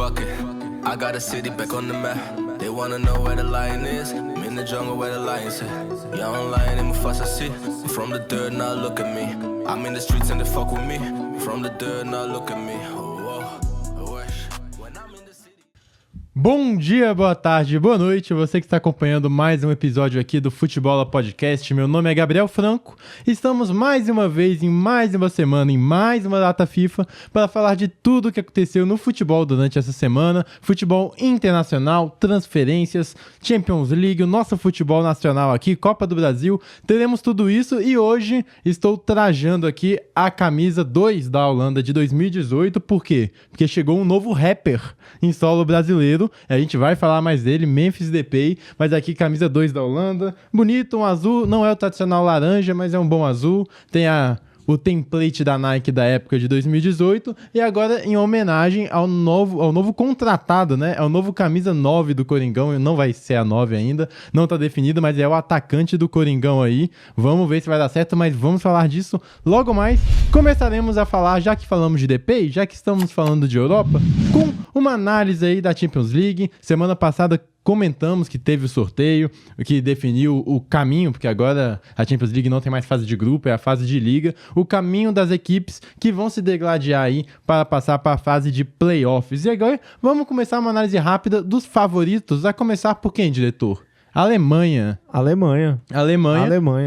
fuck it. I got a city back on the map. They wanna know where the lion is. I'm in the jungle where the lion's at. Young lion in Mufasa see. I'm from the dirt, now look at me. I'm in the streets and they fuck with me. From the dirt, now look at me. Bom dia, boa tarde, boa noite, você que está acompanhando mais um episódio aqui do Futebola Podcast. Meu nome é Gabriel Franco, estamos mais uma vez em mais uma semana, em mais uma data FIFA, para falar de tudo o que aconteceu no futebol durante essa semana, futebol internacional, transferências, Champions League, o nosso futebol nacional aqui, Copa do Brasil, teremos tudo isso e hoje estou trajando aqui a camisa 2 da Holanda de 2018, por quê? Porque chegou um novo rapper em solo brasileiro. A gente vai falar mais dele, Memphis Depay, mas aqui camisa 2 da Holanda, bonito, um azul, não é o tradicional laranja, mas é um bom azul, tem o template da Nike da época de 2018 e agora em homenagem ao novo contratado, né? É o novo camisa 9 do Coringão, não vai ser a 9 ainda, não tá definido, mas é o atacante do Coringão aí. Vamos ver se vai dar certo, mas vamos falar disso logo mais. Começaremos a falar, já que falamos de Depay, já que estamos falando de Europa, com uma análise aí da Champions League. Semana passada comentamos que teve o sorteio, que definiu o caminho, porque agora a Champions League não tem mais fase de grupo, é a fase de liga, o caminho das equipes que vão se degladiar aí para passar para a fase de playoffs. E agora vamos começar uma análise rápida dos favoritos, a começar por quem, diretor? Alemanha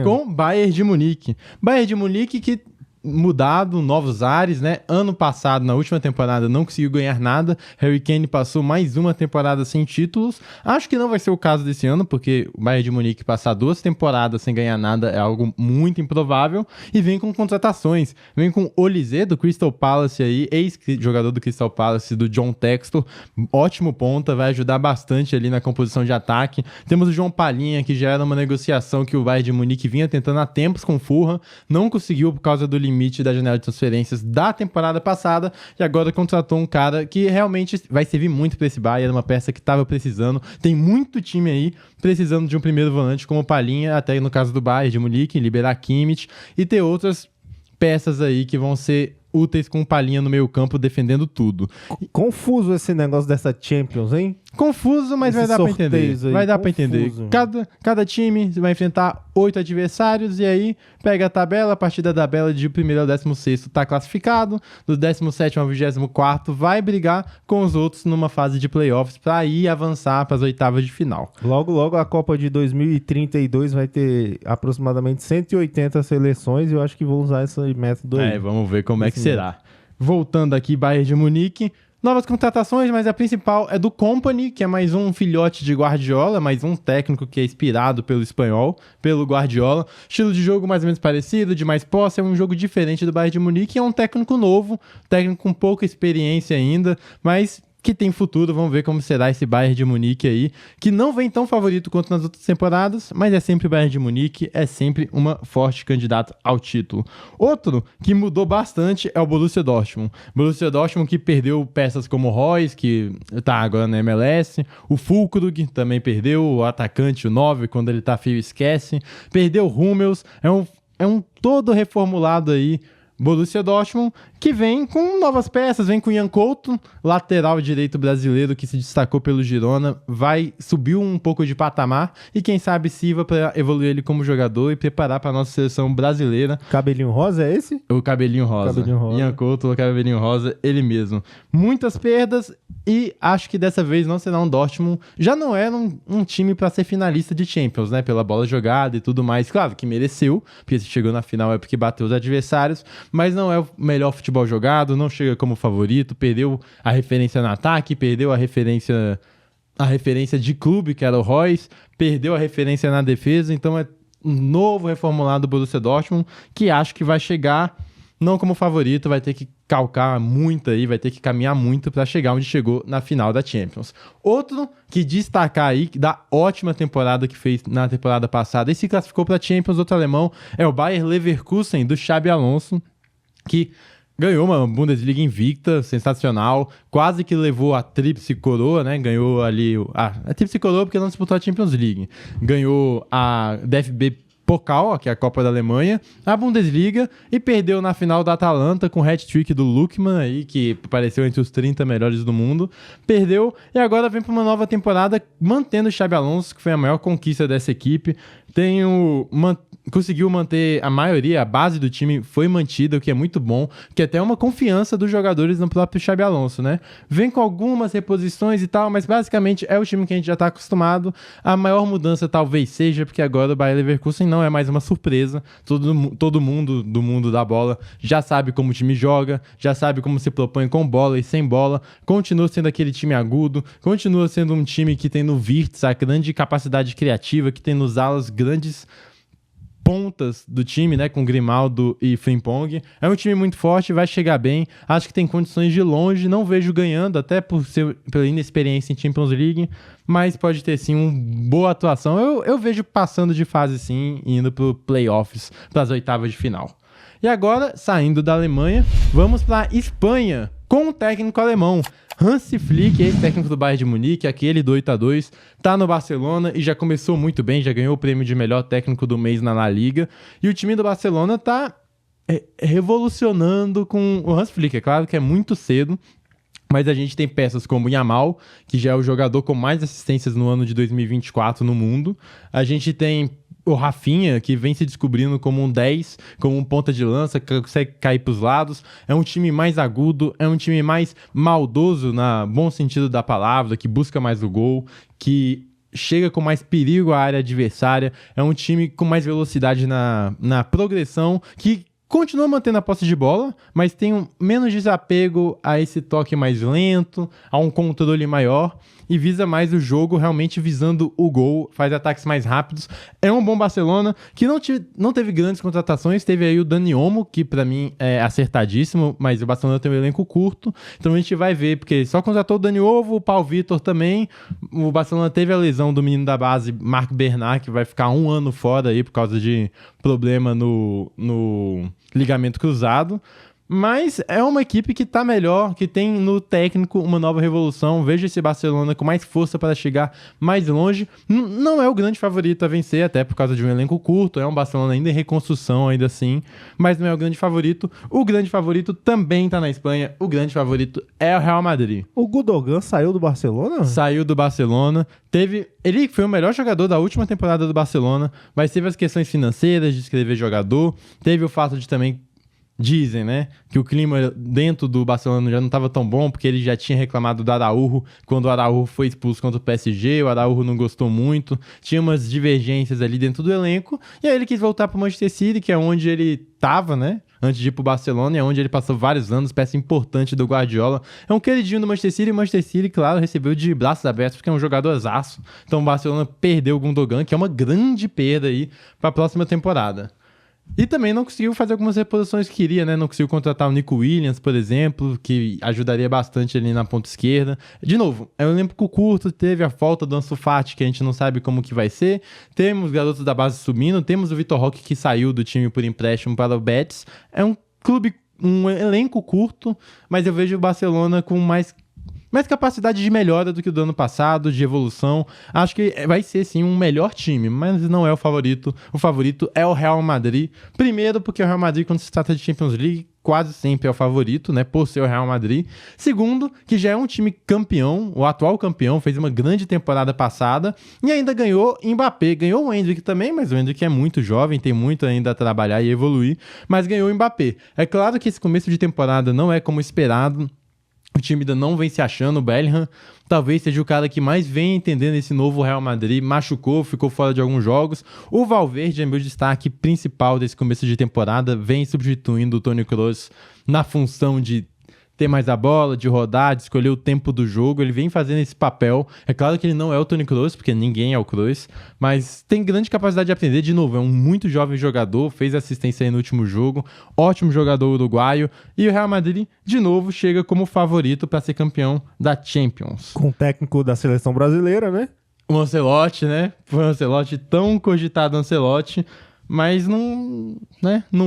com Bayern de Munique. Bayern de Munique que mudado, novos ares, né? Ano passado, na última temporada, não conseguiu ganhar nada. Harry Kane passou mais uma temporada sem títulos. Acho que não vai ser o caso desse ano, porque o Bayern de Munique passar 2 temporadas sem ganhar nada é algo muito improvável. E vem com contratações. Vem com Olise do Crystal Palace aí, ex-jogador do Crystal Palace, do John Textor. Ótimo ponta, vai ajudar bastante ali na composição de ataque. Temos o João Palhinha, que já era uma negociação que o Bayern de Munique vinha tentando há tempos com o Fulham. Não conseguiu por causa do limite da janela de transferências da temporada passada e agora contratou um cara que realmente vai servir muito para esse Bayern, uma peça que estava precisando. Tem muito time aí precisando de um primeiro volante como o Palhinha, até no caso do Bayern de Munique, liberar Kimmich e ter outras peças aí que vão ser úteis com o Palhinha no meio campo defendendo tudo. Confuso esse negócio dessa Champions, hein? Confuso, mas vai dar pra entender. Vai dar pra entender. Cada time vai enfrentar 8 adversários e aí pega a tabela, a partir da tabela de 1º ao 16º tá classificado, do 17º ao 24º vai brigar com os outros numa fase de playoffs pra ir avançar pras oitavas de final. Logo a Copa de 2032 vai ter aproximadamente 180 seleções e eu acho que vou usar esse método aí. Vamos ver como é que será. Voltando aqui, Bayern de Munique. Novas contratações, mas a principal é do Kompany, que é mais um filhote de Guardiola, mais um técnico que é inspirado pelo espanhol, pelo Guardiola. Estilo de jogo mais ou menos parecido, de mais posse, é um jogo diferente do Bayern de Munique, é um técnico novo, técnico com pouca experiência ainda, mas que tem futuro. Vamos ver como será esse Bayern de Munique aí, que não vem tão favorito quanto nas outras temporadas, mas é sempre o Bayern de Munique, é sempre uma forte candidata ao título. Outro que mudou bastante é o Borussia Dortmund. Borussia Dortmund que perdeu peças como o Reus, que tá agora na MLS, o Füllkrug também perdeu, o atacante, o 9, quando ele tá feio esquece, perdeu o Hummels, é um todo reformulado aí, Borussia Dortmund, que vem com novas peças, vem com Ian Couto, lateral direito brasileiro que se destacou pelo Girona, subiu um pouco de patamar e quem sabe sirva para evoluir ele como jogador e preparar para a nossa seleção brasileira. Cabelinho rosa é esse? O cabelinho rosa. Ian Couto, o cabelinho rosa, ele mesmo. Muitas perdas e acho que dessa vez não será um Dortmund, já não era um time para ser finalista de Champions, né, pela bola jogada e tudo mais. Claro que mereceu, porque se chegou na final é porque bateu os adversários, mas não é o melhor futebol jogado, não chega como favorito, perdeu a referência no ataque, perdeu a referência de clube, que era o Reus, perdeu a referência na defesa, então é um novo reformulado Borussia Dortmund, que acho que vai chegar não como favorito, vai ter que calcar muito aí, vai ter que caminhar muito para chegar onde chegou na final da Champions. Outro que destacar aí, da ótima temporada que fez na temporada passada e se classificou para a Champions, outro alemão, é o Bayer Leverkusen, do Xabi Alonso, que ganhou uma Bundesliga invicta, sensacional, quase que levou a tríplice coroa, né? Ganhou ali a tríplice coroa porque não disputou a Champions League. Ganhou a DFB Pokal, que é a Copa da Alemanha, a Bundesliga e perdeu na final da Atalanta com o hat-trick do Lookman aí, que apareceu entre os 30 melhores do mundo. Perdeu e agora vem para uma nova temporada mantendo o Xabi Alonso, que foi a maior conquista dessa equipe. Conseguiu manter a maioria, a base do time foi mantida, o que é muito bom, que é até uma confiança dos jogadores no próprio Xabi Alonso, né? Vem com algumas reposições e tal, mas basicamente é o time que a gente já tá acostumado. A maior mudança talvez seja porque agora o Bayer Leverkusen não é mais uma surpresa. Todo mundo do mundo da bola já sabe como o time joga, já sabe como se propõe com bola e sem bola. Continua sendo aquele time agudo, continua sendo um time que tem no Wirtz a grande capacidade criativa, que tem nos alas grandes pontas do time, né, com Grimaldo e Frimpong. É um time muito forte, vai chegar bem, acho que tem condições de ir longe, não vejo ganhando, até pela inexperiência em Champions League, mas pode ter sim uma boa atuação. Eu vejo passando de fase sim, indo para playoffs, para as oitavas de final. E agora, saindo da Alemanha, vamos para Espanha, com o técnico alemão. Hansi Flick, ex-técnico do Bayern de Munique, aquele do 8-2, tá no Barcelona e já começou muito bem, já ganhou o prêmio de melhor técnico do mês na La Liga. E o time do Barcelona tá revolucionando com o Hansi Flick. É claro que é muito cedo, mas a gente tem peças como o Yamal, que já é o jogador com mais assistências no ano de 2024 no mundo. A gente tem o Rafinha, que vem se descobrindo como um 10, como um ponta de lança, que consegue cair para os lados. É um time mais agudo, é um time mais maldoso, no bom sentido da palavra, que busca mais o gol, que chega com mais perigo à área adversária. É um time com mais velocidade na progressão, que continua mantendo a posse de bola, mas tem menos desapego a esse toque mais lento, a um controle maior e visa mais o jogo realmente visando o gol, faz ataques mais rápidos. É um bom Barcelona que não teve grandes contratações, teve aí o Dani Olmo, que pra mim é acertadíssimo, mas o Barcelona tem um elenco curto, então a gente vai ver, porque só contratou o Dani Olmo, o Pau Vitor também. O Barcelona teve a lesão do menino da base, Marc Bernat, que vai ficar 1 ano fora aí por causa de problema no ligamento cruzado. Mas é uma equipe que tá melhor, que tem no técnico uma nova revolução. Vejo esse Barcelona com mais força para chegar mais longe. Não é o grande favorito a vencer, até por causa de um elenco curto. É um Barcelona ainda em reconstrução, ainda assim. Mas não é o grande favorito. O grande favorito também tá na Espanha. O grande favorito é o Real Madrid. O Gundogan saiu do Barcelona? Saiu do Barcelona. Ele foi o melhor jogador da última temporada do Barcelona, mas teve as questões financeiras de escrever jogador. Teve o fato de também... Dizem, né, que o clima dentro do Barcelona já não estava tão bom, porque ele já tinha reclamado do Araújo quando o Araújo foi expulso contra o PSG, o Araújo não gostou muito, tinha umas divergências ali dentro do elenco, e aí ele quis voltar para o Manchester City, que é onde ele estava, né, antes de ir para o Barcelona, e é onde ele passou vários anos, peça importante do Guardiola. É um queridinho do Manchester City, e o Manchester City, claro, recebeu de braços abertos, porque é um jogadorzaço. Então o Barcelona perdeu o Gundogan, que é uma grande perda aí para a próxima temporada. E também não conseguiu fazer algumas reposições que queria, né? Não conseguiu contratar o Nico Williams, por exemplo, que ajudaria bastante ali na ponta esquerda. De novo, é um elenco curto, teve a falta do Ansu Fati, que a gente não sabe como que vai ser. Temos garotos da base subindo, temos o Vitor Roque, que saiu do time por empréstimo para o Betis. É um clube, um elenco curto, mas eu vejo o Barcelona com mais capacidade de melhora do que o do ano passado, de evolução. Acho que vai ser, sim, um melhor time, mas não é o favorito. O favorito é o Real Madrid. Primeiro, porque o Real Madrid, quando se trata de Champions League, quase sempre é o favorito, né, por ser o Real Madrid. Segundo, que já é um time campeão, o atual campeão, fez uma grande temporada passada e ainda ganhou Mbappé. Ganhou o Endrick também, mas o Endrick é muito jovem, tem muito ainda a trabalhar e evoluir, mas ganhou o Mbappé. É claro que esse começo de temporada não é como esperado. O time ainda não vem se achando. O Bellingham talvez seja o cara que mais vem entendendo esse novo Real Madrid. Machucou, ficou fora de alguns jogos. O Valverde é meu destaque principal desse começo de temporada. Vem substituindo o Toni Kroos na função de ter mais a bola, de rodar, de escolher o tempo do jogo. Ele vem fazendo esse papel. É claro que ele não é o Toni Kroos, porque ninguém é o Kroos, mas tem grande capacidade de aprender. De novo, é um muito jovem jogador, fez assistência aí no último jogo, ótimo jogador uruguaio. E o Real Madrid, de novo, chega como favorito para ser campeão da Champions. Com o técnico da seleção brasileira, né? O Ancelotti, né? Foi o Ancelotti, tão cogitado Ancelotti, mas não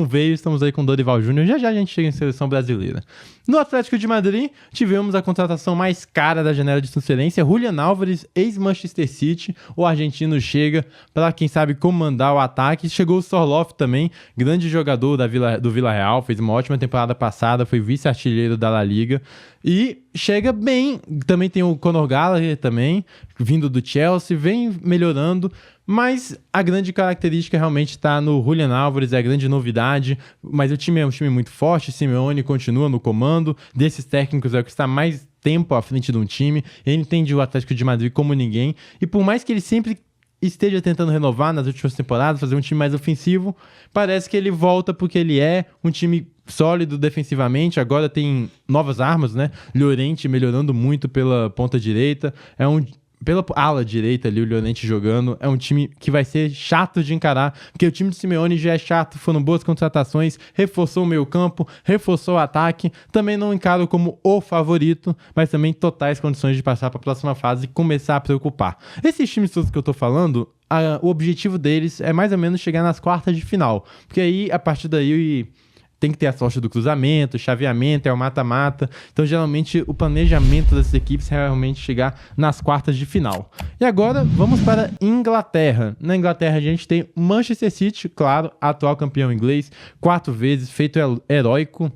veio. Estamos aí com o Dorival Júnior. Já a gente chega em seleção brasileira. No Atlético de Madrid, tivemos a contratação mais cara da janela de transferência, Julián Álvares, ex-Manchester City. O argentino chega para, quem sabe, comandar o ataque. Chegou o Sorloth também, grande jogador do Villarreal, fez uma ótima temporada passada, foi vice-artilheiro da La Liga. E chega bem. Também tem o Conor Gallagher também, vindo do Chelsea, vem melhorando. Mas a grande característica realmente está no Julián Álvares, é a grande novidade. Mas o time é um time muito forte, Simeone continua no comando. Desses técnicos é o que está mais tempo à frente de um time. Ele entende o Atlético de Madrid como ninguém. E por mais que ele sempre esteja tentando renovar nas últimas temporadas, fazer um time mais ofensivo, parece que ele volta porque ele é um time sólido defensivamente. Agora tem novas armas, né? Llorente melhorando muito pela ponta direita. Pela ala direita ali, o Llorente jogando. É um time que vai ser chato de encarar, porque o time de Simeone já é chato, foram boas contratações, reforçou o meio campo, reforçou o ataque. Também não encaro como o favorito, mas também totais condições de passar para a próxima fase e começar a preocupar. Esses times todos que eu tô falando, o objetivo deles é mais ou menos chegar nas quartas de final, porque aí, a partir daí, tem que ter a sorte do cruzamento, chaveamento, é o mata-mata. Então, geralmente, o planejamento dessas equipes é realmente chegar nas quartas de final. E agora, vamos para Inglaterra. Na Inglaterra, a gente tem Manchester City, claro, atual campeão inglês, 4 vezes, feito heróico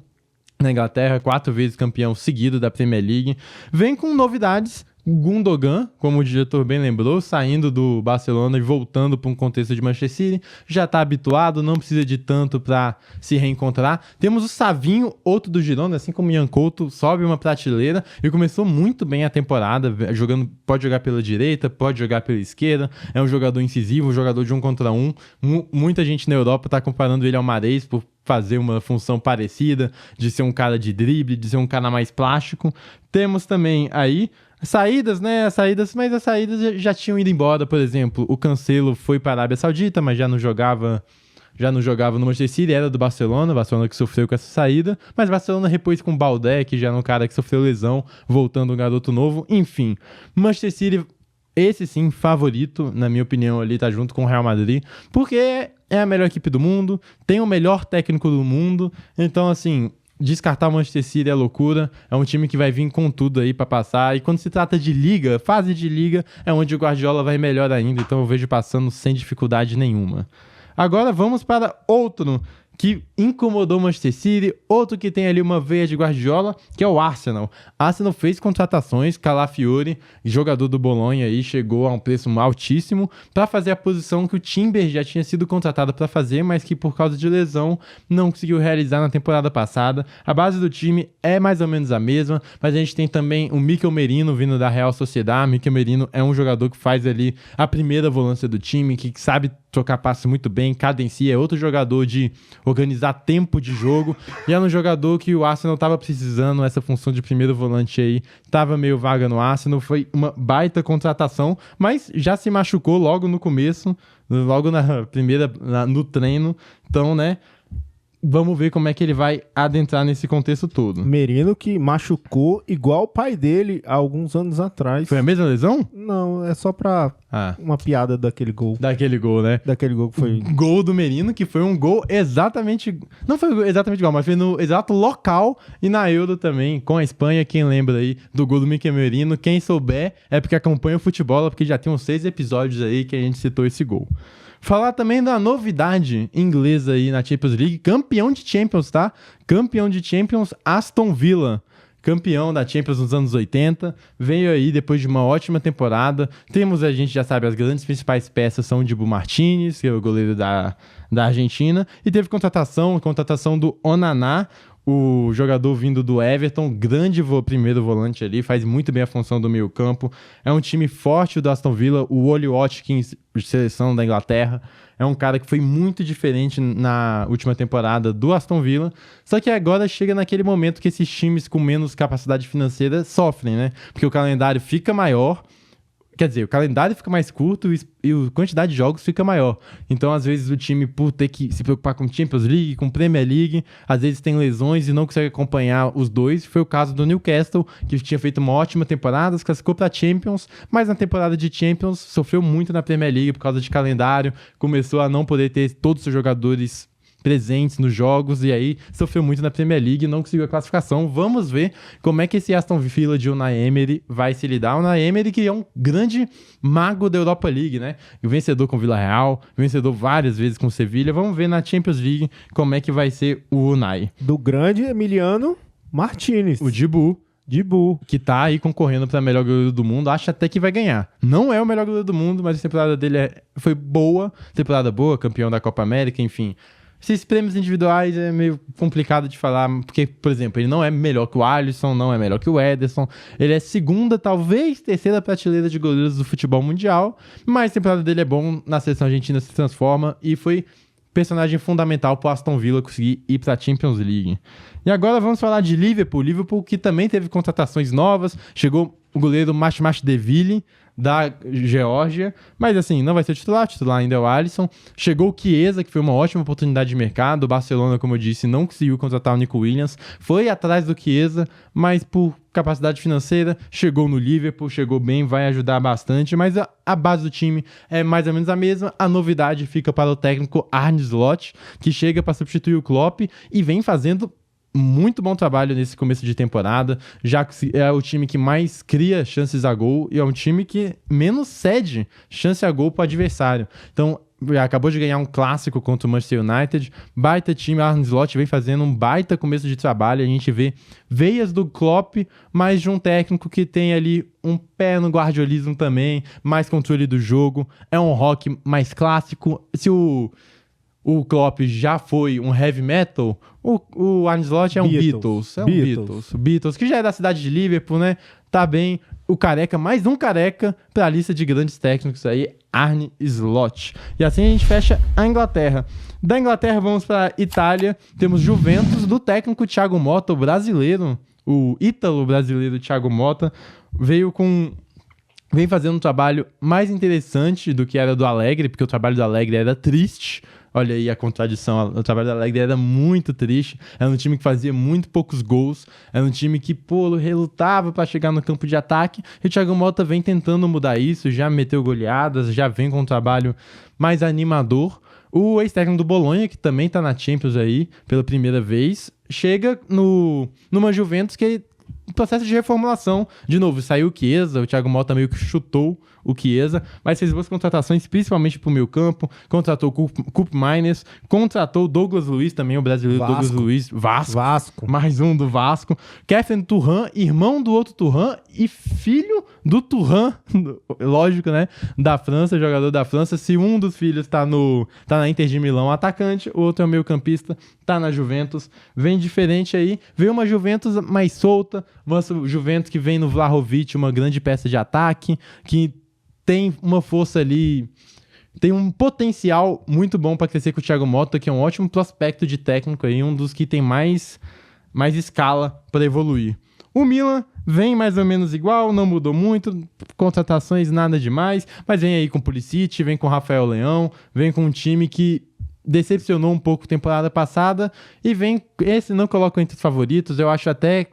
na Inglaterra, 4 vezes campeão seguido da Premier League. Vem com novidades. Gundogan, como o diretor bem lembrou, saindo do Barcelona e voltando para um contexto de Manchester City, já está habituado, não precisa de tanto para se reencontrar. Temos o Savinho, outro do Girona, assim como o Ian Couto, sobe uma prateleira e começou muito bem a temporada, pode jogar pela direita, pode jogar pela esquerda, é um jogador incisivo, um jogador de 1 contra 1. Muita gente na Europa está comparando ele ao Mahrez por fazer uma função parecida, de ser um cara de drible, de ser um cara mais plástico. Temos também aí saídas, né? Mas as saídas já tinham ido embora. Por exemplo, o Cancelo foi para a Arábia Saudita, mas já não jogava no Manchester City, era do Barcelona que sofreu com essa saída, mas Barcelona repôs com o Balde, que já era um cara que sofreu lesão, voltando um garoto novo. Enfim, Manchester City, esse sim, favorito, na minha opinião, ali tá junto com o Real Madrid, porque é a melhor equipe do mundo, tem o melhor técnico do mundo. Então, assim, descartar o Manchester City é loucura, é um time que vai vir com tudo aí pra passar, e quando se trata de liga, fase de liga, é onde o Guardiola vai melhor ainda, então eu vejo passando sem dificuldade nenhuma. Agora vamos para outro que incomodou o Manchester City, outro que tem ali uma veia de Guardiola, que é o Arsenal. Arsenal fez contratações, Calafiori, jogador do Bolonha aí, chegou a um preço altíssimo para fazer a posição que o Timber já tinha sido contratado para fazer, mas que por causa de lesão não conseguiu realizar na temporada passada. A base do time é mais ou menos a mesma, mas a gente tem também o Mikel Merino vindo da Real Sociedad. Mikel Merino é um jogador que faz ali a primeira volância do time, que sabe trocar passe muito bem, cadencia, é outro jogador de organizar tempo de jogo, e era um jogador que o Arsenal estava precisando, essa função de primeiro volante aí, estava meio vaga no Arsenal, foi uma baita contratação, mas já se machucou logo no começo, logo no treino, então, né, vamos ver como é que ele vai adentrar nesse contexto todo. Merino que machucou igual o pai dele há alguns anos atrás. Foi a mesma lesão? Não, é só pra uma piada daquele gol. Daquele gol, né? Daquele gol que foi... Gol do Merino, que foi um gol exatamente... Não foi exatamente igual, mas foi no exato local e na Euro também, com a Espanha. Quem lembra aí do gol do Mikel Merino? Quem souber é porque acompanha o futebol, porque já tem uns 6 episódios aí que a gente citou esse gol. Falar também da novidade inglesa aí na Champions League, campeão de Champions, tá? Campeão de Champions, Aston Villa, campeão da Champions nos anos 80, veio aí depois de uma ótima temporada. A gente já sabe, as grandes principais peças são o Dibu Martínez, que é o goleiro da Argentina, e teve contratação do Onana, o jogador vindo do Everton, grande primeiro volante ali, faz muito bem a função do meio campo. É um time forte do Aston Villa, o Oli Watkins, de seleção da Inglaterra, é um cara que foi muito diferente na última temporada do Aston Villa, só que agora chega naquele momento que esses times com menos capacidade financeira sofrem, né? Porque o calendário fica maior, quer dizer, o calendário fica mais curto e a quantidade de jogos fica maior. Então, às vezes, o time, por ter que se preocupar com Champions League, com Premier League, às vezes tem lesões e não consegue acompanhar os dois. Foi o caso do Newcastle, que tinha feito uma ótima temporada, se classificou para Champions, mas na temporada de Champions sofreu muito na Premier League por causa de calendário, começou a não poder ter todos os seus jogadores presentes nos jogos, e aí sofreu muito na Premier League e não conseguiu a classificação. Vamos ver como é que esse Aston Villa de Unai Emery vai se lidar. O Unai Emery, que é um grande mago da Europa League, né? O vencedor com o Villarreal, vencedor várias vezes com o Sevilha. Vamos ver na Champions League como é que vai ser o Unai. Do grande Emiliano Martinez. O Dibu, que tá aí concorrendo para melhor goleiro do mundo, acha até que vai ganhar. Não é o melhor goleiro do mundo, mas a temporada dele foi boa, campeão da Copa América, enfim. Esses prêmios individuais é meio complicado de falar, porque, por exemplo, ele não é melhor que o Alisson, não é melhor que o Ederson, ele é segunda, talvez terceira prateleira de goleiros do futebol mundial, mas a temporada dele é bom, na seleção argentina se transforma e foi personagem fundamental pro Aston Villa conseguir ir pra Champions League. E agora vamos falar de Liverpool que também teve contratações novas, chegou o goleiro Mashmashvili da Geórgia, mas assim, não vai ser o titular ainda é o Alisson. Chegou o Chiesa, que foi uma ótima oportunidade de mercado. O Barcelona, como eu disse, não conseguiu contratar o Nico Williams, foi atrás do Chiesa, mas por capacidade financeira, chegou no Liverpool, chegou bem, vai ajudar bastante, mas a base do time é mais ou menos a mesma. A novidade fica para o técnico Arne Slot, que chega para substituir o Klopp e vem fazendo muito bom trabalho nesse começo de temporada, já que é o time que mais cria chances a gol e é um time que menos cede chance a gol para o adversário. Então, acabou de ganhar um clássico contra o Manchester United, baita time, Arne Slot vem fazendo um baita começo de trabalho, a gente vê veias do Klopp, mas de um técnico que tem ali um pé no guardiolismo também, mais controle do jogo, é um rock mais clássico. Se o Klopp já foi um heavy metal, o Arne Slot é um Beatles. É um Beatles, que já é da cidade de Liverpool, né? Tá bem. O careca, mais um careca pra lista de grandes técnicos aí, Arne Slot. E assim a gente fecha a Inglaterra. Da Inglaterra vamos pra Itália. Temos Juventus, do técnico Thiago Motta, o brasileiro, o ítalo brasileiro Thiago Motta, vem fazendo um trabalho mais interessante do que era do Allegri, porque o trabalho do Allegri era triste. Olha aí a contradição, o trabalho do Allegri era muito triste, era um time que fazia muito poucos gols, era um time que, relutava para chegar no campo de ataque, e o Thiago Motta vem tentando mudar isso, já meteu goleadas, já vem com um trabalho mais animador. O ex-técnico do Bolonha, que também tá na Champions aí, pela primeira vez, chega numa Juventus que processo de reformulação. De novo, saiu o Chiesa, o Thiago Motta meio que chutou o Chiesa, mas fez boas contratações, principalmente pro meio campo, contratou o Koop Mainers, contratou o Douglas Luiz também, o brasileiro Douglas Luiz, Vasco, mais um do Vasco, Kefren Turan, irmão do outro Turan e filho do Turan, lógico, né, da França, jogador da França. Se um dos filhos tá na Inter de Milão, atacante, o outro é o meio campista, tá na Juventus, vem diferente aí, veio uma Juventus mais solta, uma Juventus que vem no Vlahovic, uma grande peça de ataque, que tem uma força ali, tem um potencial muito bom para crescer com o Thiago Motta, que é um ótimo prospecto de técnico aí, um dos que tem mais escala para evoluir. O Milan vem mais ou menos igual, não mudou muito, contratações nada demais, mas vem aí com o Pulisic, vem com o Rafael Leão, vem com um time que decepcionou um pouco temporada passada e esse não coloco entre os favoritos, eu acho até,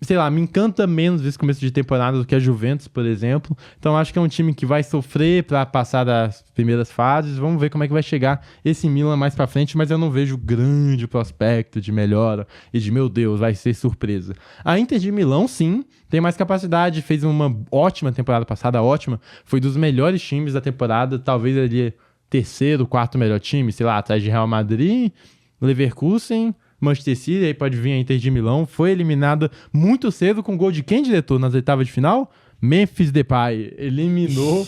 sei lá, me encanta menos esse começo de temporada do que a Juventus, por exemplo. Então acho que é um time que vai sofrer para passar das primeiras fases. Vamos ver como é que vai chegar esse Milan mais para frente, mas eu não vejo grande prospecto de melhora e de, meu Deus, vai ser surpresa. A Inter de Milão, sim, tem mais capacidade, fez uma ótima temporada passada, ótima. Foi dos melhores times da temporada, talvez ali terceiro, quarto melhor time, sei lá, atrás de Real Madrid, Leverkusen, Manchester City, aí pode vir a Inter de Milão, foi eliminada muito cedo com gol de quem, diretor, nas oitavas de final? Memphis Depay, eliminou,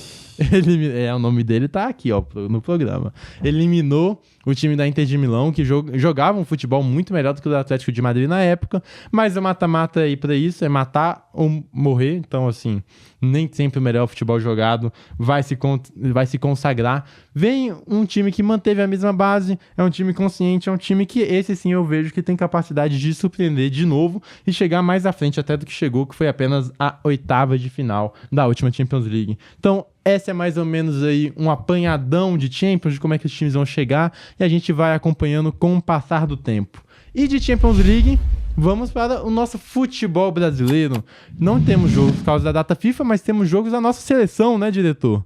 o nome dele tá aqui, ó, no programa. Eliminou o time da Inter de Milão, que jogava um futebol muito melhor do que o do Atlético de Madrid na época, mas o mata-mata aí pra isso é matar ou morrer, então assim, nem sempre o melhor futebol jogado vai se consagrar. Vem um time que manteve a mesma base, é um time consciente, é um time que esse sim eu vejo que tem capacidade de surpreender de novo e chegar mais à frente até do que chegou, que foi apenas a oitava de final da última Champions League. Então, essa é mais ou menos aí um apanhadão de Champions, de como é que os times vão chegar, e a gente vai acompanhando com o passar do tempo. E de Champions League, vamos para o nosso futebol brasileiro. Não temos jogos por causa da data FIFA, mas temos jogos da nossa seleção, né, diretor?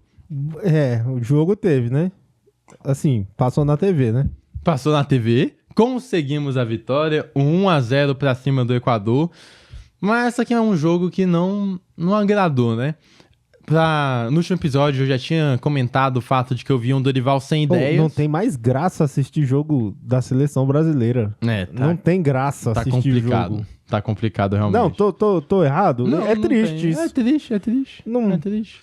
O jogo teve, né? Assim, passou na TV, né? passou na TV, conseguimos a vitória, 1-0 pra cima do Equador, mas essa aqui é um jogo que não agradou, né? No último episódio eu já tinha comentado o fato de que eu vi um Dorival sem ideias. Não tem mais graça assistir jogo da seleção brasileira. Não tem graça tá assistir complicado. jogo. Tá complicado realmente. Não, tô errado? Não, é não triste tem. isso. É triste. Não-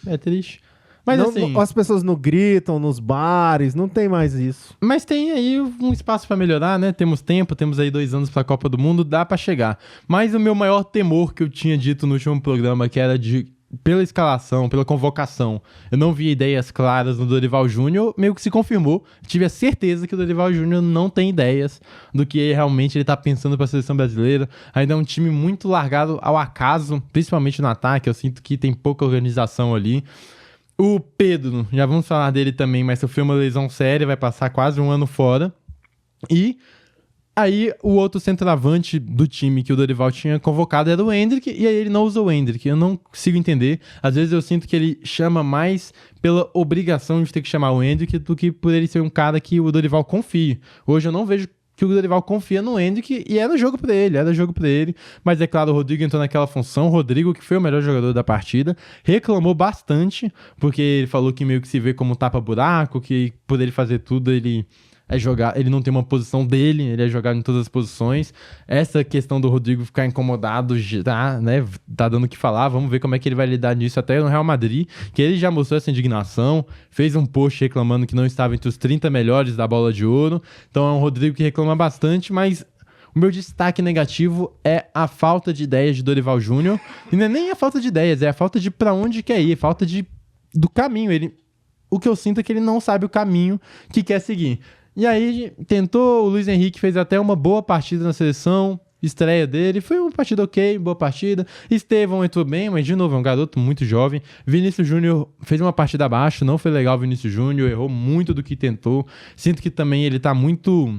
É triste. Mas assim... As pessoas não gritam nos bares, não tem mais isso. Mas tem aí um espaço pra melhorar, né? Temos tempo, temos aí 2 anos pra Copa do Mundo, dá pra chegar. Mas o meu maior temor que eu tinha dito no último programa, que era pela escalação, pela convocação, eu não vi ideias claras no Dorival Júnior, meio que se confirmou. Tive a certeza que o Dorival Júnior não tem ideias do que realmente ele tá pensando pra seleção brasileira. Ainda é um time muito largado ao acaso, principalmente no ataque. Eu sinto que tem pouca organização ali. O Pedro, já vamos falar dele também, mas sofreu uma lesão séria, vai passar quase 1 ano fora. E aí o outro centroavante do time que o Dorival tinha convocado era o Endrick, e aí ele não usou o Endrick. Eu não consigo entender. Às vezes eu sinto que ele chama mais pela obrigação de ter que chamar o Endrick do que por ele ser um cara que o Dorival confie. Hoje eu não vejo que o Dorival confia no Endrick e era jogo pra ele, mas é claro, o Rodrigo entrou naquela função, o Rodrigo, que foi o melhor jogador da partida, reclamou bastante, porque ele falou que meio que se vê como tapa-buraco, que por ele fazer tudo, ele não tem uma posição dele, ele é jogado em todas as posições. Essa questão do Rodrigo ficar incomodado, tá dando o que falar, vamos ver como é que ele vai lidar nisso até no Real Madrid, que ele já mostrou essa indignação, fez um post reclamando que não estava entre os 30 melhores da Bola de Ouro, então é um Rodrigo que reclama bastante, mas o meu destaque negativo é a falta de ideias de Dorival Júnior, e não é nem a falta de ideias, é a falta de pra onde quer ir, falta do caminho. O que eu sinto é que ele não sabe o caminho que quer seguir. E aí tentou, o Luiz Henrique fez até uma boa partida na seleção, estreia dele, foi uma partida ok, boa partida. Estevão entrou bem, mas de novo é um garoto muito jovem. Vinícius Júnior fez uma partida abaixo, não foi legal o Vinícius Júnior, errou muito do que tentou. Sinto que também ele tá muito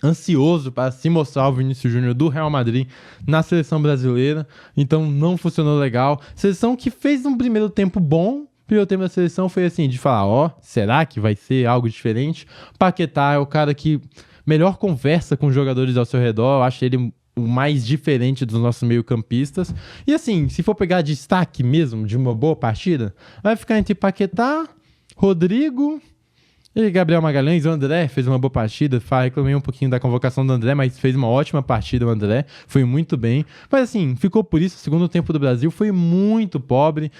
ansioso para se mostrar o Vinícius Júnior do Real Madrid na seleção brasileira, então não funcionou legal. Seleção que fez um primeiro tempo bom. O primeiro tempo da seleção foi assim, de falar, será que vai ser algo diferente? Paquetá é o cara que melhor conversa com os jogadores ao seu redor, eu acho ele o mais diferente dos nossos meio-campistas. E assim, se for pegar destaque mesmo de uma boa partida, vai ficar entre Paquetá, Rodrigo e Gabriel Magalhães. O André fez uma boa partida, reclamei um pouquinho da convocação do André, mas fez uma ótima partida o André, foi muito bem. Mas assim, ficou por isso, o segundo tempo do Brasil foi muito pobre,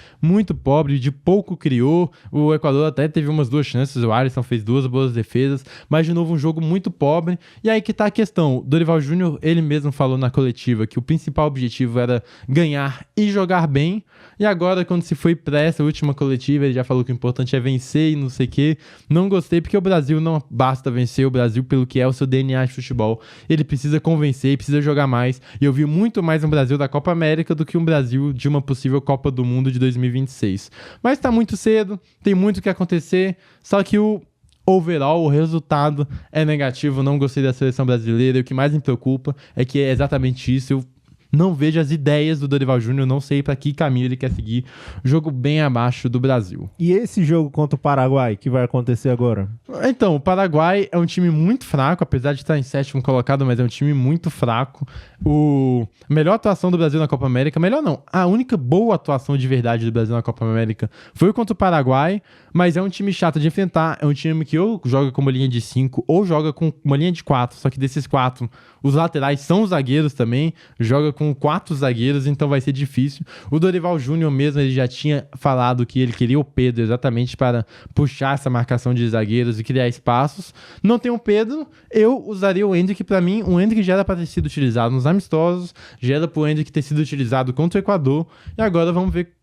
de pouco criou. O Equador até teve umas 2 chances, o Alisson fez 2 boas defesas, mas de novo um jogo muito pobre. E aí que tá a questão, Dorival Júnior, ele mesmo falou na coletiva que o principal objetivo era ganhar e jogar bem, e agora quando se foi pra essa última coletiva, ele já falou que o importante é vencer e não sei o que. Não gostei, porque o Brasil não basta vencer, o Brasil, pelo que é o seu DNA de futebol, ele precisa convencer e precisa jogar mais. E eu vi muito mais um Brasil da Copa América do que um Brasil de uma possível Copa do Mundo de 2026. Mas tá muito cedo, tem muito o que acontecer, só que o overall, o resultado é negativo. Não gostei da seleção brasileira, e o que mais me preocupa é que é exatamente isso. Eu não vejo as ideias do Dorival Júnior, não sei para que caminho ele quer seguir. Jogo bem abaixo do Brasil. E esse jogo contra o Paraguai, que vai acontecer agora? Então, o Paraguai é um time muito fraco, apesar de estar em 7º colocado, mas é um time muito fraco. A melhor atuação do Brasil na Copa América, melhor não, a única boa atuação de verdade do Brasil na Copa América foi contra o Paraguai, mas é um time chato de enfrentar, é um time que ou joga com uma linha de 5 ou joga com uma linha de 4, só que desses 4, os laterais são os zagueiros também, joga com 4 zagueiros, então vai ser difícil. O Dorival Júnior mesmo, ele já tinha falado que ele queria o Pedro exatamente para puxar essa marcação de zagueiros e criar espaços. Não tem o Pedro, eu usaria o Endrick. Para mim, o Endrick já era para ter sido utilizado nos amistosos, já era para o Endrick ter sido utilizado contra o Equador, e agora vamos ver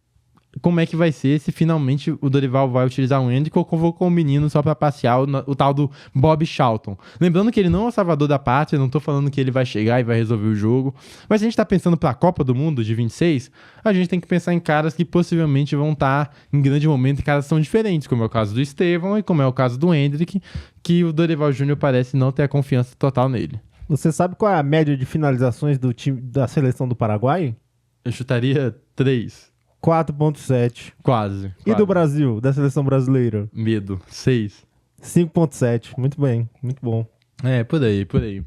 como é que vai ser, se finalmente o Dorival vai utilizar o Endrick ou convocou um menino só pra passear, o tal do Bob Charlton. Lembrando que ele não é o salvador da pátria, não tô falando que ele vai chegar e vai resolver o jogo, mas se a gente tá pensando pra Copa do Mundo de 26, a gente tem que pensar em caras que possivelmente vão estar em grande momento, e caras são diferentes, como é o caso do Estevão e como é o caso do Endrick, que o Dorival Júnior parece não ter a confiança total nele. Você sabe qual é a média de finalizações do time da seleção do Paraguai? Eu chutaria 3. 4.7. Quase. E do Brasil, da seleção brasileira? Medo. 6. 5.7. Muito bem, muito bom. É, por aí.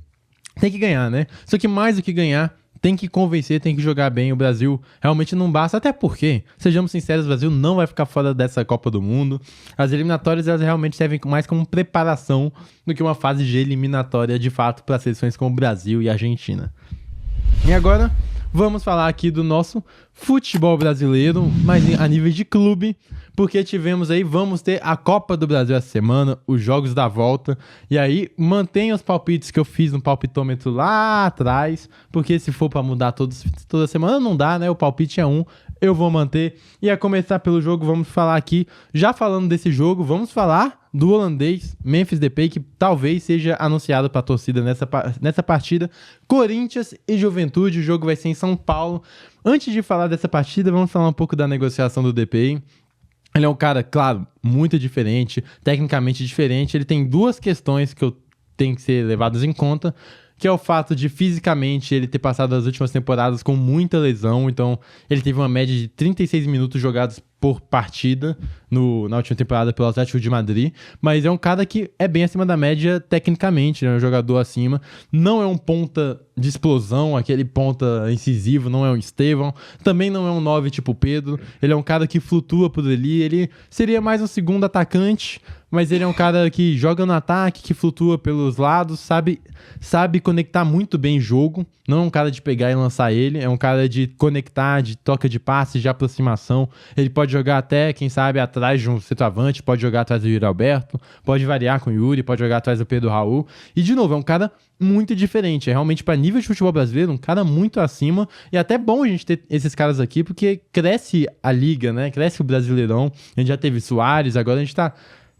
Tem que ganhar, né? Só que mais do que ganhar, tem que convencer, tem que jogar bem. O Brasil realmente não basta, até porque, sejamos sinceros, o Brasil não vai ficar fora dessa Copa do Mundo. As eliminatórias, elas realmente servem mais como preparação do que uma fase de eliminatória, de fato, para seleções como Brasil e Argentina. E agora, vamos falar aqui do nosso futebol brasileiro, mas a nível de clube, porque vamos ter a Copa do Brasil essa semana, os jogos da volta, e aí mantenha os palpites que eu fiz no palpitômetro lá atrás, porque se for para mudar toda semana não dá, né? O palpite é eu vou manter. E a começar pelo jogo, vamos falar aqui, já falando desse jogo, vamos falar do holandês Memphis Depay, que talvez seja anunciado para a torcida nessa partida. Corinthians e Juventude, o jogo vai ser em São Paulo. Antes de falar dessa partida, vamos falar um pouco da negociação do Depay. Ele é um cara, claro, muito diferente, tecnicamente diferente. Ele tem duas questões que tem que ser levadas em conta, que é o fato de fisicamente ele ter passado as últimas temporadas com muita lesão. Então ele teve uma média de 36 minutos jogados por partida na última temporada pelo Atlético de Madrid, mas é um cara que é bem acima da média tecnicamente, né? Um jogador acima, não é um ponta de explosão, aquele ponta incisivo, não é um Estevão, também não é um 9 tipo Pedro, ele é um cara que flutua por ali, ele seria mais um segundo atacante, mas ele é um cara que joga no ataque, que flutua pelos lados, sabe conectar muito bem jogo, não é um cara de pegar e lançar ele, é um cara de conectar, de troca de passes, de aproximação. Ele pode jogar até, quem sabe, atrás de um centroavante, pode jogar atrás do Yuri Alberto, pode variar com o Yuri, pode jogar atrás do Pedro Raul. E, de novo, é um cara muito diferente, é realmente, para nível de futebol brasileiro, um cara muito acima, e até bom a gente ter esses caras aqui, porque cresce a liga, né? Cresce o Brasileirão. A gente já teve Suárez, agora a gente tá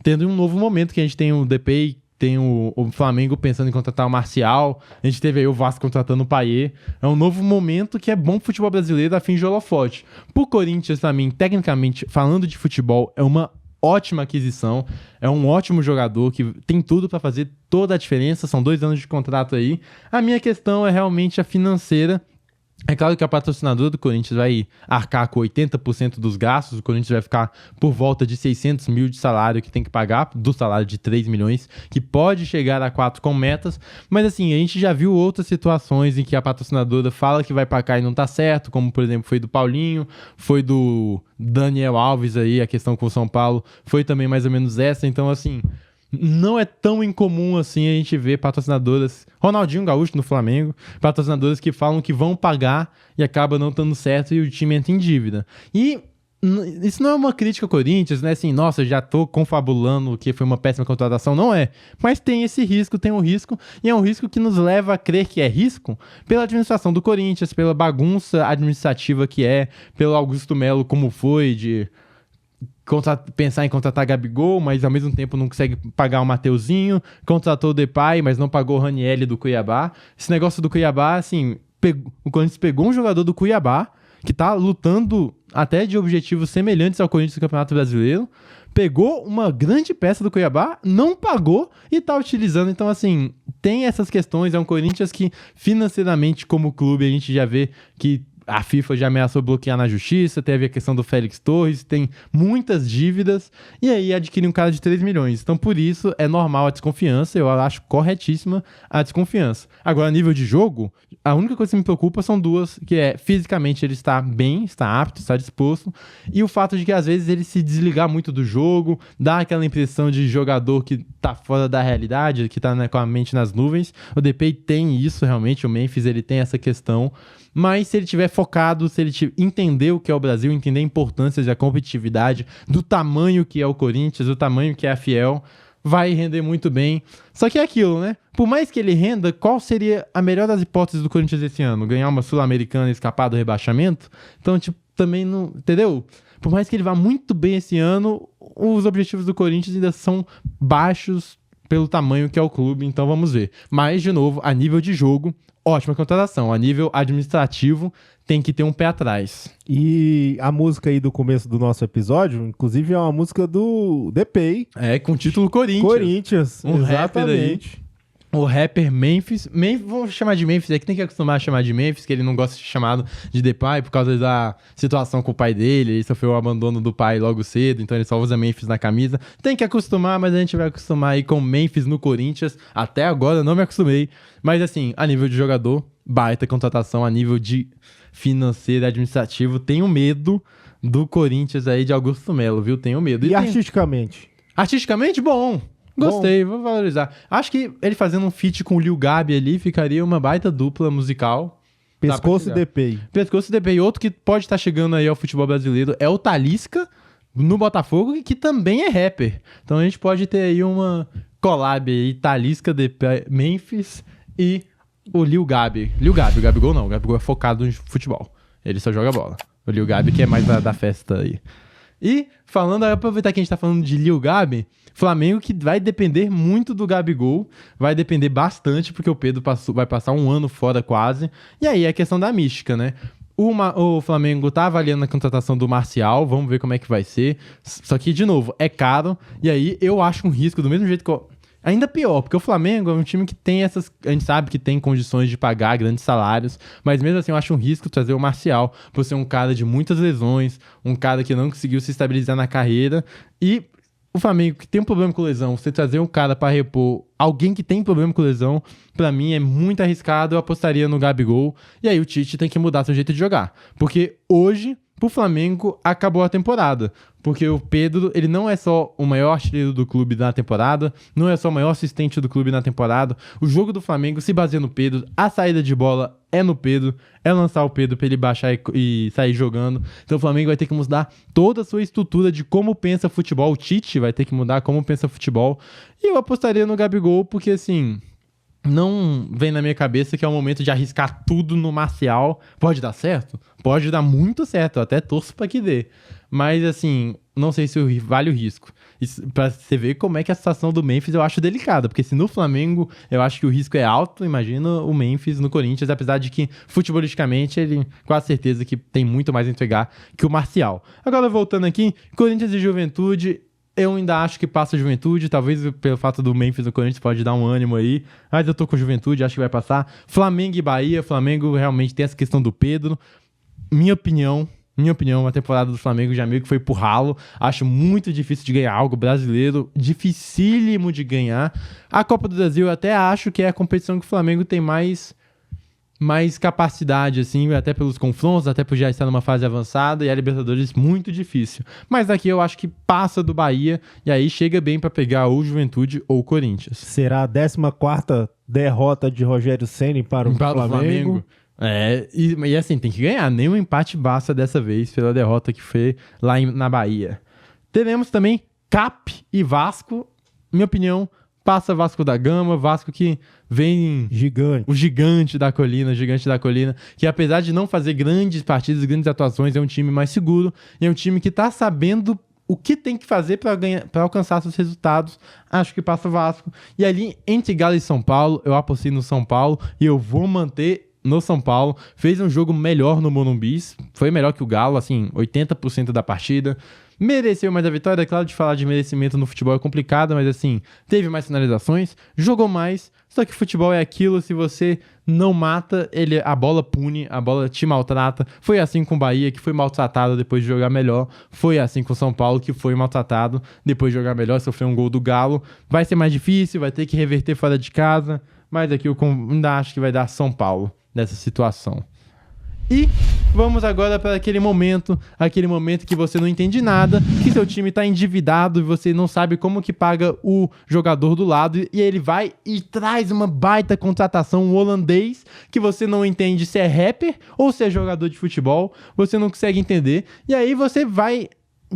tendo um novo momento que a gente tem o Depay, tem o Flamengo pensando em contratar o Marcial, a gente teve aí o Vasco contratando o Payet. É um novo momento que é bom pro futebol brasileiro a fim de holofote. Pro Corinthians, pra mim, tecnicamente, falando de futebol, é uma ótima aquisição, é um ótimo jogador que tem tudo pra fazer toda a diferença, são 2 anos de contrato aí. A minha questão é realmente a financeira. É claro que a patrocinadora do Corinthians vai arcar com 80% dos gastos, o Corinthians vai ficar por volta de 600 mil de salário que tem que pagar, do salário de 3 milhões, que pode chegar a 4 com metas, mas assim, a gente já viu outras situações em que a patrocinadora fala que vai pagar e não tá certo, como por exemplo foi do Paulinho, foi do Daniel Alves aí, a questão com o São Paulo, foi também mais ou menos essa, então assim, não é tão incomum assim a gente ver patrocinadoras, Ronaldinho Gaúcho no Flamengo, patrocinadoras que falam que vão pagar e acaba não dando certo e o time entra em dívida. E isso não é uma crítica ao Corinthians, né? Assim, nossa, já tô confabulando que foi uma péssima contratação, não é. Mas tem esse risco, tem um risco, e é um risco que nos leva a crer que é risco pela administração do Corinthians, pela bagunça administrativa que é, pelo Augusto Melo como foi, de pensar em contratar Gabigol, mas ao mesmo tempo não consegue pagar o Mateuzinho, contratou o Depay, mas não pagou o Ranieri do Cuiabá. Esse negócio do Cuiabá, assim, o Corinthians pegou um jogador do Cuiabá, que tá lutando até de objetivos semelhantes ao Corinthians do Campeonato Brasileiro, pegou uma grande peça do Cuiabá, não pagou e tá utilizando. Então, assim, tem essas questões, é um Corinthians que financeiramente, como clube, a gente já vê que a FIFA já ameaçou bloquear na justiça, teve a questão do Félix Torres, tem muitas dívidas, e aí adquire um cara de 3 milhões. Então, por isso, é normal a desconfiança, eu acho corretíssima a desconfiança. Agora, a nível de jogo, a única coisa que me preocupa são duas, que é, fisicamente ele está bem, está apto, está disposto, e o fato de que, às vezes, ele se desligar muito do jogo, dá aquela impressão de jogador que tá fora da realidade, que tá, né, com a mente nas nuvens. O Depay tem isso, realmente, o Memphis, ele tem essa questão, mas se ele tiver focado, se ele entender o que é o Brasil, entender a importância da competitividade, do tamanho que é o Corinthians, do tamanho que é a Fiel, vai render muito bem. Só que é aquilo, né? Por mais que ele renda, qual seria a melhor das hipóteses do Corinthians esse ano? Ganhar uma Sul-Americana e escapar do rebaixamento? Então, tipo, também não... Entendeu? Por mais que ele vá muito bem esse ano, os objetivos do Corinthians ainda são baixos pelo tamanho que é o clube, então vamos ver. Mas, de novo, a nível de jogo, ótima contratação. A nível administrativo, tem que ter um pé atrás. E a música aí do começo do nosso episódio, inclusive, é uma música do Depay. É, com o título Corinthians. Corinthians, exatamente. O rapper Memphis, vamos chamar de Memphis, é que tem que acostumar a chamar de Memphis, que ele não gosta de ser chamado de Depay por causa da situação com o pai dele, ele sofreu o abandono do pai logo cedo, então ele só usa Memphis na camisa. Tem que acostumar, mas a gente vai acostumar aí com Memphis no Corinthians. Até agora eu não me acostumei, mas assim, a nível de jogador, baita contratação, a nível de financeiro e administrativo, tenho medo do Corinthians aí de Augusto Melo, viu? Tenho medo. E artisticamente? Artisticamente, bom. Gostei, vou valorizar. Acho que ele fazendo um feat com o Lil Gabi ali ficaria uma baita dupla musical. Pescoço e Depay. Pescoço e Depay. Outro que pode estar chegando aí ao futebol brasileiro é o Talisca, no Botafogo, que também é rapper. Então a gente pode ter aí uma collab aí, Talisca, Depay, Memphis e o Lil Gabi. O Gabigol não. O Gabigol é focado no futebol. Ele só joga bola. O Lil Gabi que é mais da festa aí. E falando, aproveitar que a gente tá falando de Lil Gabi, Flamengo que vai depender muito do Gabigol, vai depender bastante, porque o Pedro vai passar um ano fora quase, e aí é a questão da mística, né? O Flamengo tá avaliando a contratação do Marcial, vamos ver como é que vai ser, só que, de novo, é caro, e aí eu acho um risco, do mesmo jeito que ainda pior, porque o Flamengo é um time que tem essas... A gente sabe que tem condições de pagar grandes salários, mas mesmo assim eu acho um risco trazer o Marcial, por ser um cara de muitas lesões, um cara que não conseguiu se estabilizar na carreira, e o Flamengo que tem um problema com lesão, você trazer um cara pra repor alguém que tem problema com lesão, pra mim é muito arriscado, eu apostaria no Gabigol, e aí o Tite tem que mudar seu jeito de jogar, porque hoje... Pro Flamengo, acabou a temporada. Porque o Pedro, ele não é só o maior artilheiro do clube na temporada, não é só o maior assistente do clube na temporada. O jogo do Flamengo se baseia no Pedro, a saída de bola é no Pedro, é lançar o Pedro pra ele baixar e sair jogando. Então o Flamengo vai ter que mudar toda a sua estrutura de como pensa futebol. O Tite vai ter que mudar como pensa futebol. E eu apostaria no Gabigol, porque assim... Não vem na minha cabeça que é o momento de arriscar tudo no Marcial. Pode dar certo? Pode dar muito certo. Eu até torço pra que dê. Mas, assim, não sei se vale o risco. Isso, pra você ver como é que a situação do Memphis eu acho delicada. Porque se no Flamengo eu acho que o risco é alto, imagina o Memphis no Corinthians. Apesar de que, futebolisticamente, ele quase certeza que tem muito mais a entregar que o Marcial. Agora, voltando aqui, Corinthians e Juventude... Eu ainda acho que passa a Juventude, talvez pelo fato do Memphis no Corinthians pode dar um ânimo aí, mas eu tô com Juventude, acho que vai passar. Flamengo e Bahia, Flamengo realmente tem essa questão do Pedro. Minha opinião, a temporada do Flamengo já meio que foi pro ralo. Acho muito difícil de ganhar algo brasileiro, dificílimo de ganhar. A Copa do Brasil eu até acho que é a competição que o Flamengo tem mais capacidade, assim, até pelos confrontos, até por já estar numa fase avançada, e a Libertadores muito difícil. Mas aqui eu acho que passa do Bahia, e aí chega bem pra pegar ou Juventude ou Corinthians. Será a 14ª derrota de Rogério Ceni para o Flamengo. E assim, tem que ganhar, nenhum empate basta dessa vez pela derrota que foi lá na Bahia. Teremos também CAP e Vasco, minha opinião, passa Vasco da Gama, Vasco que vem... Gigante. O gigante da colina, que apesar de não fazer grandes partidas, grandes atuações, é um time mais seguro, e é um time que tá sabendo o que tem que fazer para alcançar seus resultados. Acho que passa o Vasco. E ali, entre Galo e São Paulo, eu apostei no São Paulo, e eu vou manter no São Paulo. Fez um jogo melhor no Morumbi, foi melhor que o Galo, assim, 80% da partida. Mereceu mais a vitória, é claro, de falar de merecimento no futebol é complicado, mas assim, teve mais finalizações, jogou mais, só que futebol é aquilo, se você não mata, a bola pune, a bola te maltrata. Foi assim com o Bahia, que foi maltratado depois de jogar melhor, foi assim com o São Paulo, que foi maltratado depois de jogar melhor, sofreu um gol do Galo. Vai ser mais difícil, vai ter que reverter fora de casa, mas aqui eu ainda acho que vai dar São Paulo nessa situação. E vamos agora para aquele momento que você não entende nada, que seu time tá endividado e você não sabe como que paga o jogador do lado, e ele vai e traz uma baita contratação, um holandês, que você não entende se é rapper ou se é jogador de futebol, você não consegue entender, e aí você vai...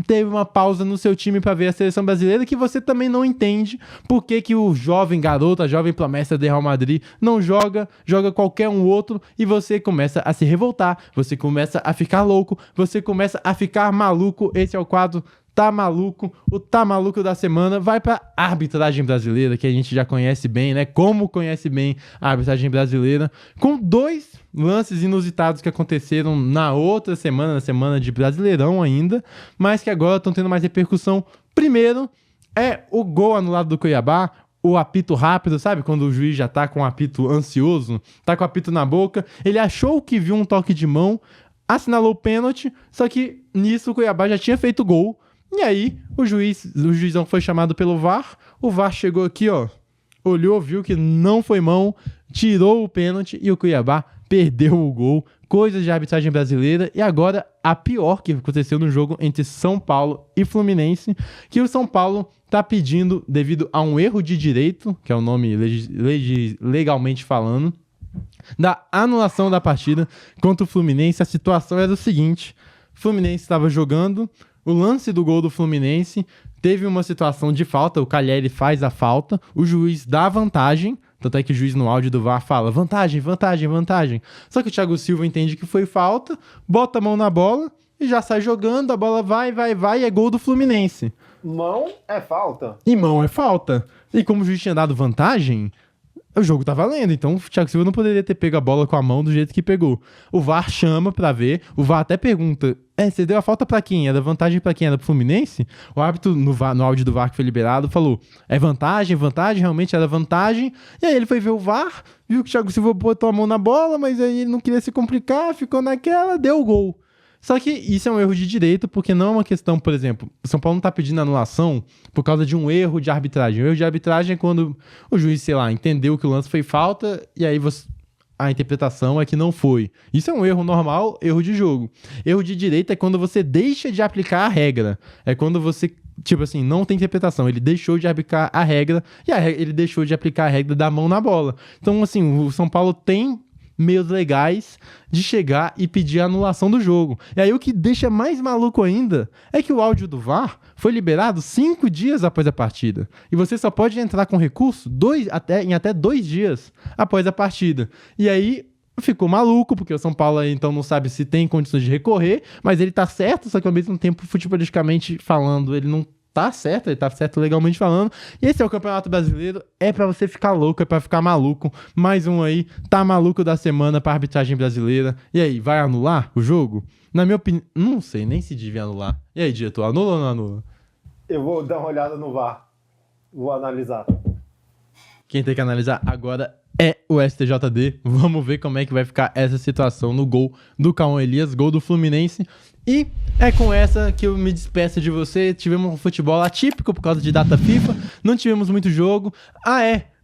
Teve uma pausa no seu time para ver a seleção brasileira que você também não entende por que o jovem garoto, a jovem promessa do Real Madrid não joga qualquer um outro, e você começa a se revoltar, você começa a ficar louco, você começa a ficar maluco. Esse é o quadro Tá Maluco, o Tá Maluco da semana vai pra arbitragem brasileira, que a gente já conhece bem, né? Como conhece bem a arbitragem brasileira, com 2 lances inusitados que aconteceram na outra semana, na semana de Brasileirão ainda, mas que agora estão tendo mais repercussão. Primeiro é o gol anulado do Cuiabá, o apito rápido, sabe? Quando o juiz já tá com o apito ansioso, tá com o apito na boca. Ele achou que viu um toque de mão, assinalou o pênalti, só que nisso o Cuiabá já tinha feito gol. E aí o juizão foi chamado pelo VAR. O VAR chegou aqui, ó, olhou, viu que não foi mão, tirou o pênalti e o Cuiabá perdeu o gol. Coisas de arbitragem brasileira. E agora a pior que aconteceu no jogo entre São Paulo e Fluminense, que o São Paulo tá pedindo, devido a um erro de direito, que é o nome legalmente falando, da anulação da partida contra o Fluminense. A situação era o seguinte: o Fluminense estava jogando, o lance do gol do Fluminense teve uma situação de falta, o Calheri faz a falta, o juiz dá vantagem, tanto é que o juiz no áudio do VAR fala vantagem, vantagem, vantagem. Só que o Thiago Silva entende que foi falta, bota a mão na bola e já sai jogando, a bola vai, e é gol do Fluminense. Mão é falta. E mão é falta. E como o juiz tinha dado vantagem, o jogo tá valendo. Então o Thiago Silva não poderia ter pego a bola com a mão do jeito que pegou. O VAR chama pra ver. O VAR até pergunta: você deu a falta pra quem? Era vantagem pra quem? Era pro Fluminense? O árbitro, no áudio do VAR que foi liberado, falou: é vantagem, realmente era vantagem. E aí ele foi ver o VAR, viu que o Thiago Silva botou a mão na bola, mas aí ele não queria se complicar, ficou naquela, deu o gol. Só que isso é um erro de direito, porque não é uma questão, por exemplo, o São Paulo não tá pedindo anulação por causa de um erro de arbitragem. O erro de arbitragem é quando o juiz, sei lá, entendeu que o lance foi falta e aí a interpretação é que não foi. Isso é um erro normal, erro de jogo. Erro de direito é quando você deixa de aplicar a regra. É quando você, tipo assim, não tem interpretação. Ele deixou de aplicar a regra e ele deixou de aplicar a regra da mão na bola. Então, assim, o São Paulo tem meios legais de chegar e pedir a anulação do jogo. E aí o que deixa mais maluco ainda é que o áudio do VAR foi liberado 5 dias após a partida. E você só pode entrar com recurso em até 2 dias após a partida. E aí ficou maluco, porque o São Paulo aí, então não sabe se tem condições de recorrer, mas ele tá certo, só que ao mesmo tempo, futebolisticamente falando, ele não tá certo, ele tá certo legalmente falando. E esse é o Campeonato Brasileiro, é pra você ficar louco, é pra ficar maluco. Mais um aí, tá maluco da semana pra arbitragem brasileira. E aí, vai anular o jogo? Na minha opinião, não sei nem se devia anular. E aí, diretor, anula ou não anula? Eu vou dar uma olhada no VAR. Vou analisar. Quem tem que analisar agora é o STJD. Vamos ver como é que vai ficar essa situação no gol do Cauã Elias, gol do Fluminense. E é com essa que eu me despeço de você. Tivemos um futebol atípico por causa de data FIFA. Não tivemos muito jogo.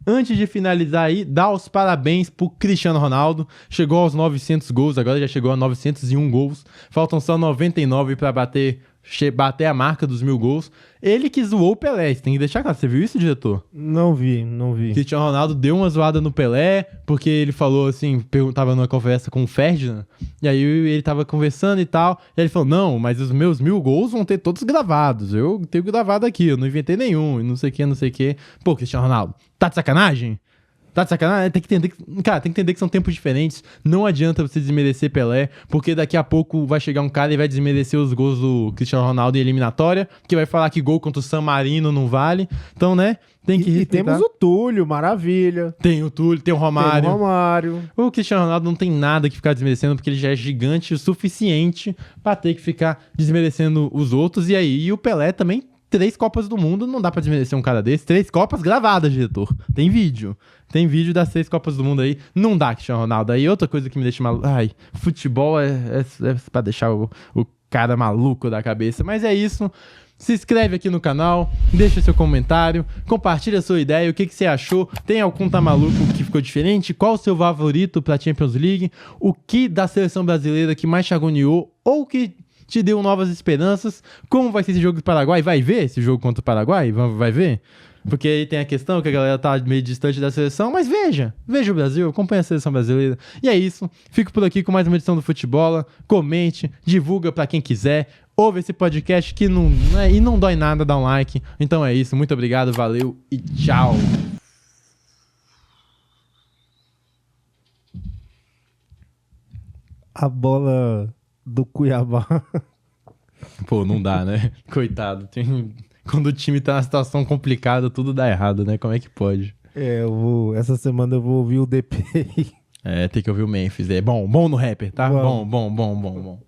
Antes de finalizar aí, dá os parabéns pro Cristiano Ronaldo. Chegou aos 900 gols, agora já chegou a 901 gols. Faltam só 99 pra bater a marca dos 1000 gols. Ele que zoou o Pelé, você tem que deixar claro. Você viu isso, diretor? Não vi. Cristiano Ronaldo deu uma zoada no Pelé, porque ele falou assim, tava numa conversa com o Ferdinand, e aí ele tava conversando e tal, e ele falou: não, mas os meus 1000 gols vão ter todos gravados, eu tenho gravado aqui, eu não inventei nenhum, e não sei o que. Pô, Cristiano Ronaldo, tá de sacanagem? Tá de sacanagem? Tem que entender que são tempos diferentes. Não adianta você desmerecer Pelé, porque daqui a pouco vai chegar um cara e vai desmerecer os gols do Cristiano Ronaldo em eliminatória, que vai falar que gol contra o San Marino não vale. Então, né? Tem que e temos o Túlio, maravilha. Tem o Túlio, tem o Romário. O Cristiano Ronaldo não tem nada que ficar desmerecendo, porque ele já é gigante o suficiente pra ter que ficar desmerecendo os outros. E aí, o Pelé também, 3 Copas do Mundo, não dá pra desmerecer um cara desse. 3 Copas gravadas, diretor. Tem vídeo das 3 Copas do Mundo aí. Não dá, Cristiano Ronaldo. Aí outra coisa que me deixa maluco. Futebol é pra deixar o cara maluco da cabeça. Mas é isso. Se inscreve aqui no canal, deixa seu comentário, compartilha a sua ideia, o que você achou, tem algum tá maluco que ficou diferente, qual o seu favorito pra Champions League, o que da seleção brasileira que mais te agoniou ou que te deu novas esperanças, como vai ser esse jogo do Paraguai, vai ver esse jogo contra o Paraguai, vai ver? Porque aí tem a questão que a galera tá meio distante da seleção, mas veja o Brasil, acompanha a seleção brasileira. E é isso, fico por aqui com mais uma edição do Futebola, comente, divulga pra quem quiser, ouve esse podcast que não dói nada, dá um like. Então é isso, muito obrigado, valeu e tchau. A bola do Cuiabá. Pô, não dá, né? Coitado, quando o time tá numa situação complicada, tudo dá errado, né? Como é que pode? Essa semana eu vou ouvir o DP. Tem que ouvir o Memphis. É bom no rapper, tá? Bom.